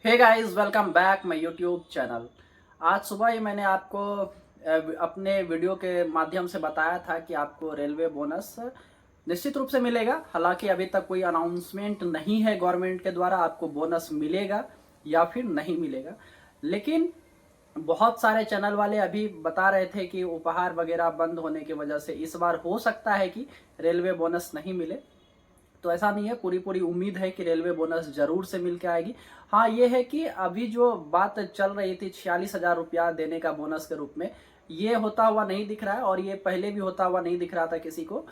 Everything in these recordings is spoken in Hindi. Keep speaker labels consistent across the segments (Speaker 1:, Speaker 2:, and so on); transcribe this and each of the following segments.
Speaker 1: Hey guys, welcome back my YouTube channel. आज सुबह ही मैंने आपको अपने वीडियो के माध्यम से बताया था कि आपको रेलवे बोनस निश्चित रूप से मिलेगा। हालांकि अभी तक कोई अनाउंसमेंट नहीं है गवर्नमेंट के द्वारा आपको बोनस मिलेगा या फिर नहीं मिलेगा। लेकिन बहुत सारे चैनल वाले अभी बता रहे थे कि उपहार वगैरह बंद होने की वजह से इस बार हो सकता है कि रेलवे बोनस नहीं मिले। तो ऐसा नहीं है, पूरी पूरी उम्मीद है कि रेलवे बोनस जरूर से मिल के आएगी। हाँ, ये है कि अभी जो बात चल रही थी 46,000 रुपया देने का बोनस के रूप में, ये होता हुआ नहीं दिख रहा है और ये पहले भी होता हुआ नहीं दिख रहा था किसी को।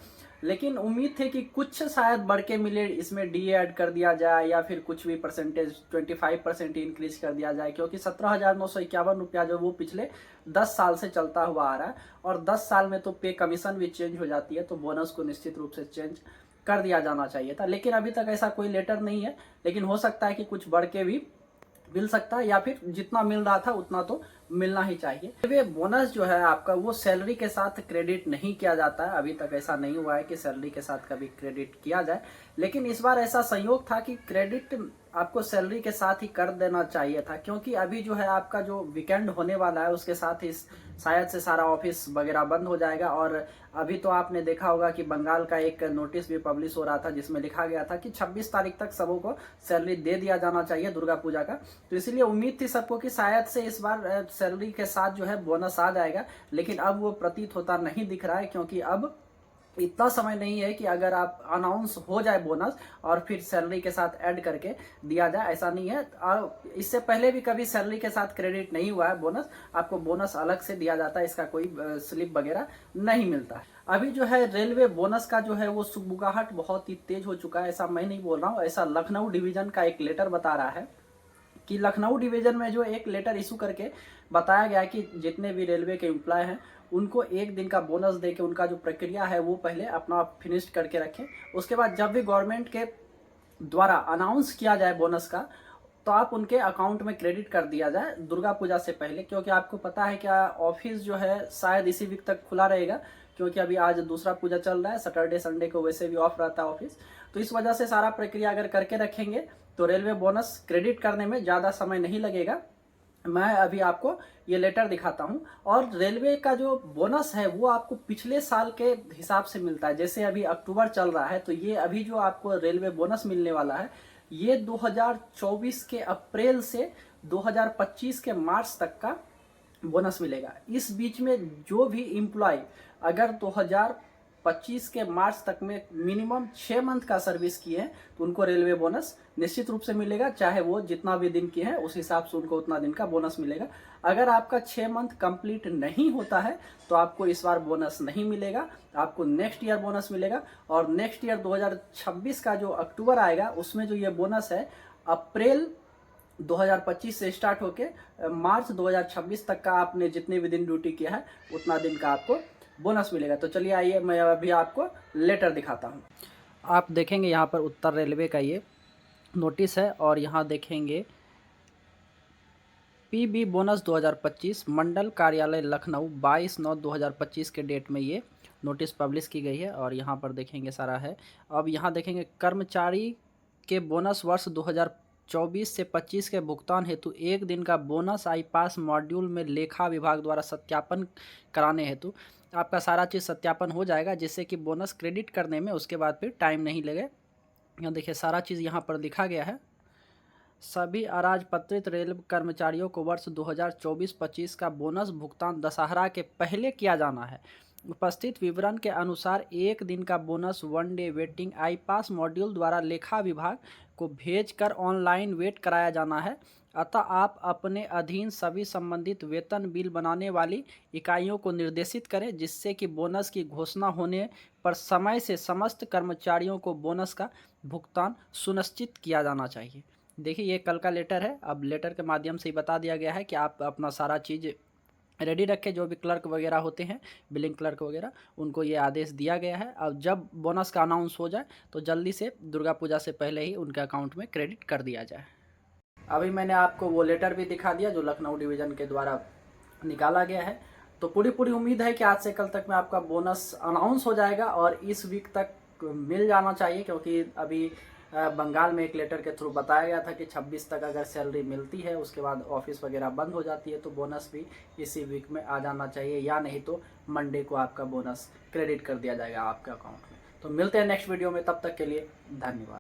Speaker 1: लेकिन उम्मीद थी कि कुछ शायद बढ़ के मिले, इसमें डीए ऐड कर दिया जाए या फिर कुछ भी परसेंटेज 25% इंक्रीज कर दिया जाए, क्योंकि 17,951 रुपया जो वो पिछले 10 साल से चलता हुआ आ रहा है। और 10 साल में तो पे कमीशन भी चेंज हो जाती है, तो बोनस को निश्चित रूप से चेंज कर दिया जाना चाहिए था। लेकिन अभी तक ऐसा कोई लेटर नहीं है। लेकिन हो सकता है कि कुछ बढ़ के भी मिल सकता है या फिर जितना मिल रहा था उतना तो मिलना ही चाहिए। ये बोनस जो है आपका, वो सैलरी के साथ क्रेडिट नहीं किया जाता है। अभी तक ऐसा नहीं हुआ है कि सैलरी के साथ कभी क्रेडिट किया जाए। लेकिन इस बार ऐसा संयोग था कि क्रेडिट आपको सैलरी के साथ ही कर देना चाहिए था, क्योंकि अभी जो है आपका जो वीकेंड होने वाला है उसके साथ ही शायद से सारा ऑफिस वगैरह बंद हो जाएगा। और अभी तो आपने देखा होगा कि बंगाल का एक नोटिस भी पब्लिश हो रहा था जिसमें लिखा गया था कि 26 तारीख तक सबों को सैलरी दे दिया जाना चाहिए दुर्गा पूजा का। तो इसलिए उम्मीद थी सबको कि शायद से इस बार सैलरी के साथ जो है बोनस आ जाएगा। लेकिन अब वो प्रतीत होता नहीं दिख रहा है, क्योंकि अब इतना समय नहीं है कि अगर आप अनाउंस हो जाए बोनस और फिर सैलरी के साथ ऐड करके दिया जाए। ऐसा नहीं है। इससे पहले भी कभी सैलरी के साथ क्रेडिट नहीं हुआ है बोनस। आपको बोनस अलग से दिया जाता है, इसका कोई स्लिप वगैरह नहीं मिलता है। अभी जो है रेलवे बोनस का जो है वो सुगबुगाहट बहुत ही तेज हो चुका है। ऐसा मैं नहीं बोल रहा हूँ, ऐसा लखनऊ डिवीजन का एक लेटर बता रहा है कि लखनऊ डिवीजन में जो एक लेटर इशू करके बताया गया कि जितने भी रेलवे के एम्प्लॉय हैं उनको एक दिन का बोनस दे के उनका जो प्रक्रिया है वो पहले अपना फिनिश करके रखें। उसके बाद जब भी गवर्नमेंट के द्वारा अनाउंस किया जाए बोनस का, तो आप उनके अकाउंट में क्रेडिट कर दिया जाए दुर्गा पूजा से पहले। क्योंकि आपको पता है क्या, ऑफिस जो है शायद इसी वीक तक खुला रहेगा, क्योंकि अभी आज दूसरा पूजा चल रहा है। सैटरडे संडे को वैसे भी ऑफ रहता है ऑफिस। तो इस वजह से सारा प्रक्रिया अगर करके रखेंगे तो रेलवे बोनस क्रेडिट करने में ज़्यादा समय नहीं लगेगा। मैं अभी आपको ये लेटर दिखाता हूँ। और रेलवे का जो बोनस है वो आपको पिछले साल के हिसाब से मिलता है। जैसे अभी अक्टूबर चल रहा है, तो ये अभी जो आपको रेलवे बोनस मिलने वाला है ये 2024 के अप्रैल से 2025 के मार्च तक का बोनस मिलेगा। इस बीच में जो भी इम्प्लॉय अगर 2025 के मार्च तक में मिनिमम 6 मंथ का सर्विस किए हैं तो उनको रेलवे बोनस निश्चित रूप से मिलेगा। चाहे वो जितना भी दिन किए हैं उस हिसाब से उनको उतना दिन का बोनस मिलेगा। अगर आपका 6 मंथ कंप्लीट नहीं होता है तो आपको इस बार बोनस नहीं मिलेगा, आपको नेक्स्ट ईयर बोनस मिलेगा। और नेक्स्ट ईयर 2026 का जो अक्टूबर आएगा उसमें जो ये बोनस है अप्रैल 2025 से स्टार्ट होके मार्च 2026 तक का आपने जितने भी दिन ड्यूटी किया है उतना दिन का आपको बोनस मिलेगा। तो चलिए आइए मैं अभी आपको लेटर दिखाता हूँ। आप देखेंगे यहाँ पर उत्तर रेलवे का ये नोटिस है और यहाँ देखेंगे पीबी बोनस 2025 मंडल कार्यालय लखनऊ 22/9/2025 के डेट में ये नोटिस पब्लिश की गई है। और यहाँ पर देखेंगे सारा है। अब यहाँ देखेंगे कर्मचारी के बोनस वर्ष 2024 से 25 के भुगतान हेतु एक दिन का बोनस आई पास मॉड्यूल में लेखा विभाग द्वारा सत्यापन कराने हेतु आपका सारा चीज़ सत्यापन हो जाएगा, जिससे कि बोनस क्रेडिट करने में उसके बाद फिर टाइम नहीं लगे। यहाँ देखिए सारा चीज़ यहाँ पर लिखा गया है। सभी अराजपत्रित रेल कर्मचारियों को वर्ष 2024-25 का बोनस भुगतान दशहरा के पहले किया जाना है। उपस्थित विवरण के अनुसार एक दिन का bonus one day waiting I pass module द्वारा लेखा विभाग को भेजकर ऑनलाइन वेट कराया जाना है। अतः आप अपने अधीन सभी संबंधित वेतन बिल बनाने वाली इकाइयों को निर्देशित करें, जिससे कि बोनस की घोषणा होने पर समय से समस्त कर्मचारियों को बोनस का भुगतान सुनिश्चित किया जाना चाहिए। देखिए ये कल का लेटर है। अब लेटर के माध्यम से ही बता दिया गया है कि आप अपना सारा चीज़ रेडी रखें। जो भी क्लर्क वगैरह होते हैं, बिलिंग क्लर्क वगैरह, उनको ये आदेश दिया गया है। अब जब बोनस का अनाउंस हो जाए तो जल्दी से दुर्गा पूजा से पहले ही उनके अकाउंट में क्रेडिट कर दिया जाए। अभी मैंने आपको वो लेटर भी दिखा दिया जो लखनऊ डिवीज़न के द्वारा निकाला गया है। तो पूरी पूरी उम्मीद है कि आज से कल तक में आपका बोनस अनाउंस हो जाएगा और इस वीक तक मिल जाना चाहिए, क्योंकि अभी बंगाल में एक लेटर के थ्रू बताया गया था कि 26 तक अगर सैलरी मिलती है उसके बाद ऑफिस वगैरह बंद हो जाती है तो बोनस भी इसी वीक में आ जाना चाहिए, या नहीं तो मंडे को आपका बोनस क्रेडिट कर दिया जाएगा आपके अकाउंट में। तो मिलते हैं नेक्स्ट वीडियो में, तब तक के लिए धन्यवाद।